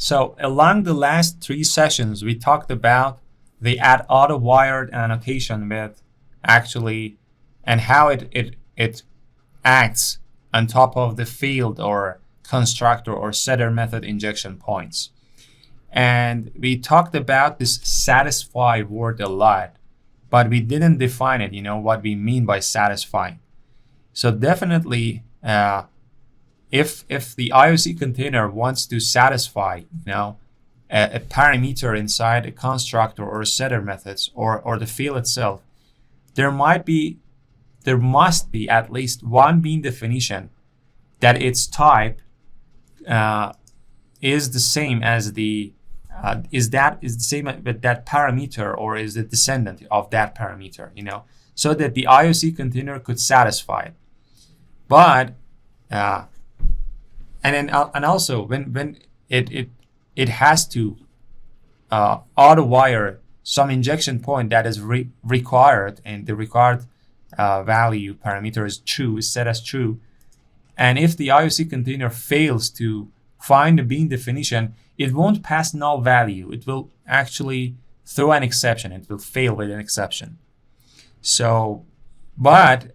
So along the last 3 sessions, we talked about the add auto wired annotation with actually and how it acts on top of the field or constructor or setter method injection points. And we talked about this satisfy word a lot, but we didn't define it, what we mean by satisfy. So definitely, if the IOC container wants to satisfy, a parameter inside a constructor or setter methods or the field itself, there must be at least one bean definition that its type is the same as the is the same with that parameter or is the descendant of that parameter, so that the IOC container could satisfy it. But and also when it has to auto wire some injection point that is required, and the required value parameter is true, is set as true. And if the IOC container fails to find the bean definition, it won't pass null value. It will actually throw an exception. It will fail with an exception. So, but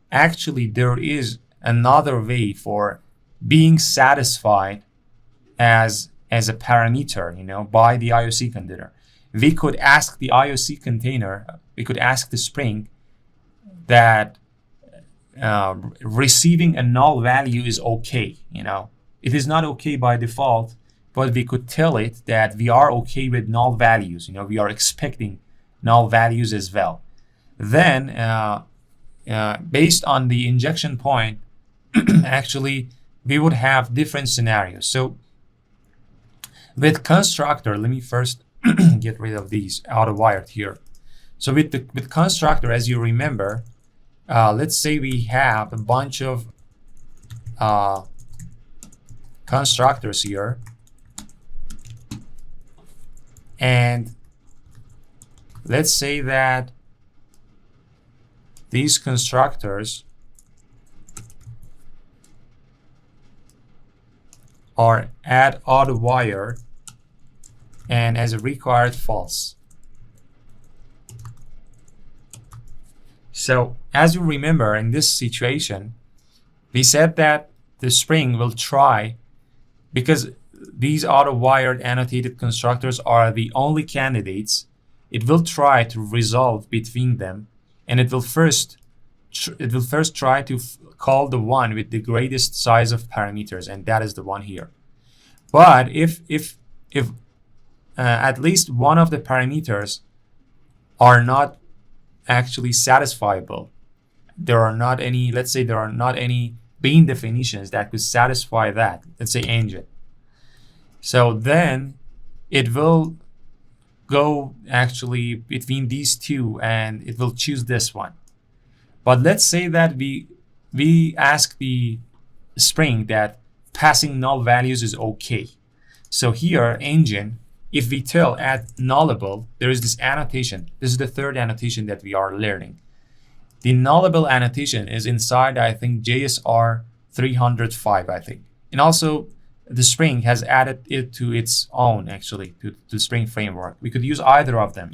actually there is another way for being satisfied as a parameter, by the IOC container. We could ask the IOC container, we could ask the Spring that receiving a null value is okay, It is not okay by default, but we could tell it that we are okay with null values, we are expecting null values as well. Then, based on the injection point, actually, we would have different scenarios. So with constructor, let me first get rid of these auto wired here. So with constructor, as you remember, let's say we have a bunch of constructors here, and let's say that these constructors are add auto wire and as a required false. So as you remember, in this situation, we said that the Spring will try, because these auto wired annotated constructors are the only candidates, it will try to resolve between them, and it will first try to call the one with the greatest size of parameters, and that is the one here. But if at least one of the parameters are not actually satisfiable, there are not any, let's say there are not any bean definitions that could satisfy that, let's say engine. So then it will go actually between these two and it will choose this one. But let's say that we ask the Spring that passing null values is okay. So here, engine, if we tell at nullable, there is this annotation. This is the third annotation that we are learning. The nullable annotation is inside, I think, JSR 305, I think. And also, the Spring has added it to its own, actually, to the Spring framework. We could use either of them,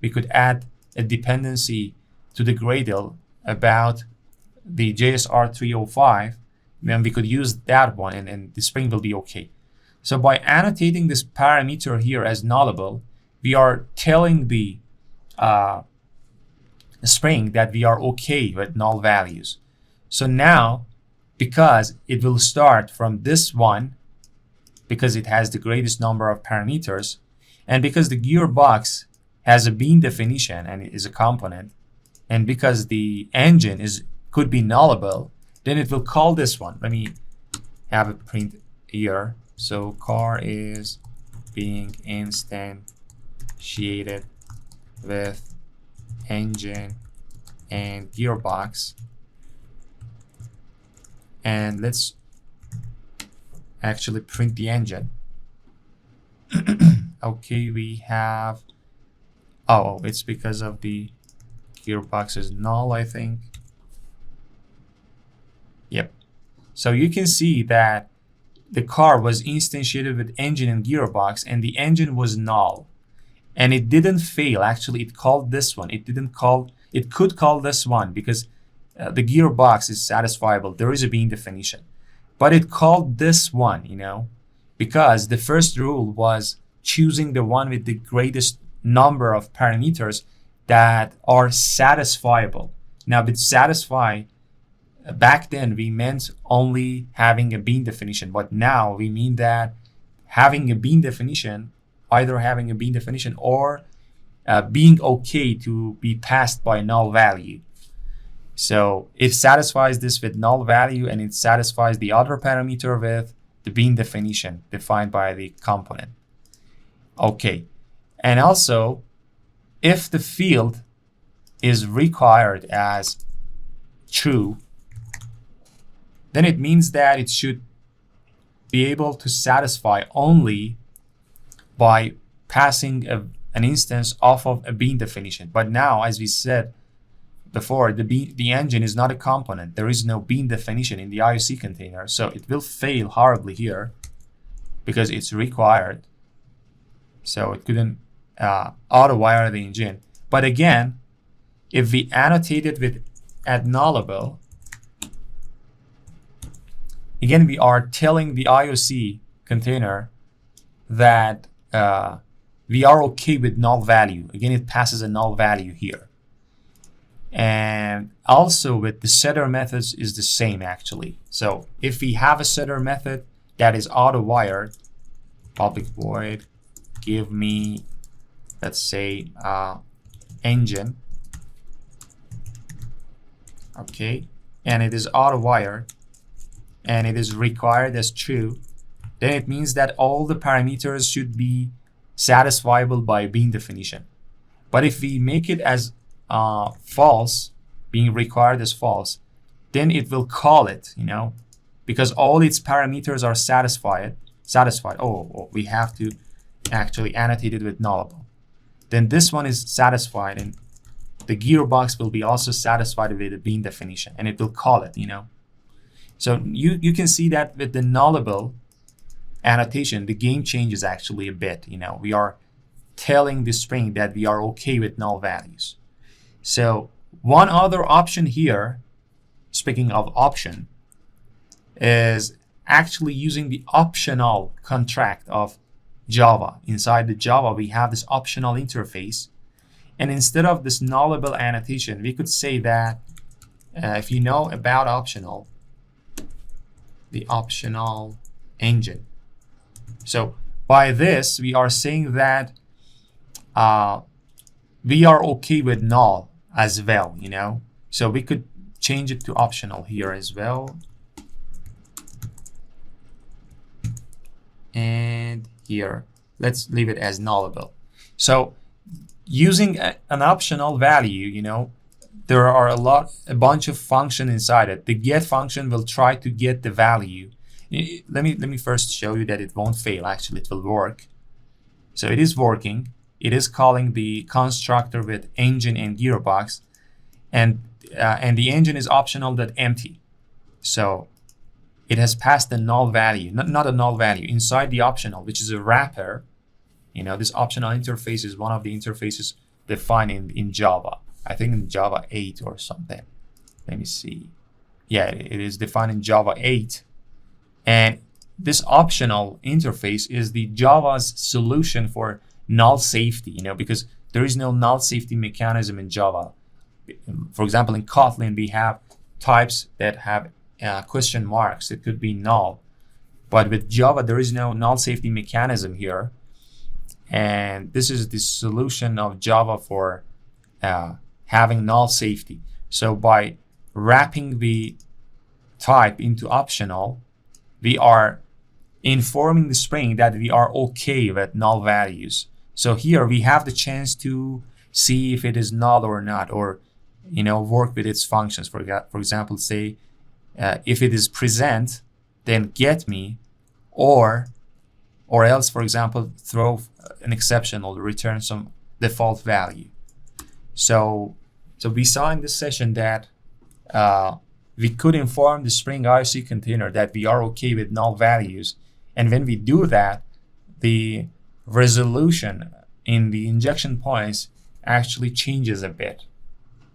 We could add a dependency to the Gradle about the JSR 305, then we could use that one and the Spring will be okay. So by annotating this parameter here as nullable, we are telling the Spring that we are okay with null values. So now, because it will start from this one, because it has the greatest number of parameters, and because the gearbox has a bean definition and it is a component, and because the engine could be nullable, then it will call this one. Let me have it print here. So car is being instantiated with engine and gearbox. And let's actually print the engine. Okay, we have, oh, it's because of the gearbox is null, I think. Yep. So you can see that the car was instantiated with engine and gearbox, and the engine was null, and it didn't fail. Actually, it called this one. It could call this one because the gearbox is satisfiable. There is a bean definition, but it called this one, because the first rule was choosing the one with the greatest number of parameters that are satisfiable. Now, with satisfy, back then we meant only having a bean definition, but now we mean that having a bean definition, either having a bean definition or being okay to be passed by null value. So it satisfies this with null value, and it satisfies the other parameter with the bean definition defined by the component. Okay, and also if the field is required as true, then it means that it should be able to satisfy only by passing an instance off of a bean definition. But now, as we said before, the engine is not a component. There is no bean definition in the IOC container, so it will fail horribly here because it's required. So it couldn't auto-wire the engine. But again, if we annotate it with nullable, again, we are telling the IOC container that we are okay with null value. Again, it passes a null value here. And also with the setter methods is the same actually. So if we have a setter method that is auto-wired, public void, give me, let's say, engine, okay, and it is auto-wired, and it is required as true, then it means that all the parameters should be satisfiable by bean definition. But if we make it as false, being required as false, then it will call it, because all its parameters are satisfied. Oh, we have to actually annotate it with nullable. Then this one is satisfied, and the gearbox will be also satisfied with the bean definition, and it will call it, So you can see that with the nullable annotation, the game changes actually a bit. We are telling the string that we are okay with null values. So one other option here, speaking of option, is actually using the optional contract of Java. Inside the Java, we have this optional interface. And instead of this nullable annotation, we could say that if you know about optional, the optional engine. So by this, we are saying that we are okay with null as well, So we could change it to optional here as well. And here, let's leave it as nullable. So using an optional value, there are a bunch of functions inside it. The get function will try to get the value. Let me first show you that it won't fail. Actually, it will work. So it is working. It is calling the constructor with engine and gearbox, and the engine is optional.empty. So it has passed the null value, not a null value, inside the optional, which is a wrapper. This optional interface is one of the interfaces defined in Java. I think in Java 8 or something. Let me see. Yeah, it is defined in Java 8. And this optional interface is the Java's solution for null safety, because there is no null safety mechanism in Java. For example, in Kotlin, we have types that have question marks. It could be null. But with Java, there is no null safety mechanism here. And this is the solution of Java for having null safety. So by wrapping the type into optional, we are informing the string that we are okay with null values. So here we have the chance to see if it is null or not, or work with its functions. For example, say if it is present, then get me, or else, for example, throw an exception or return some default value. So we saw in this session that we could inform the Spring IOC container that we are okay with null values And when we do that, the resolution in the injection points actually changes a bit.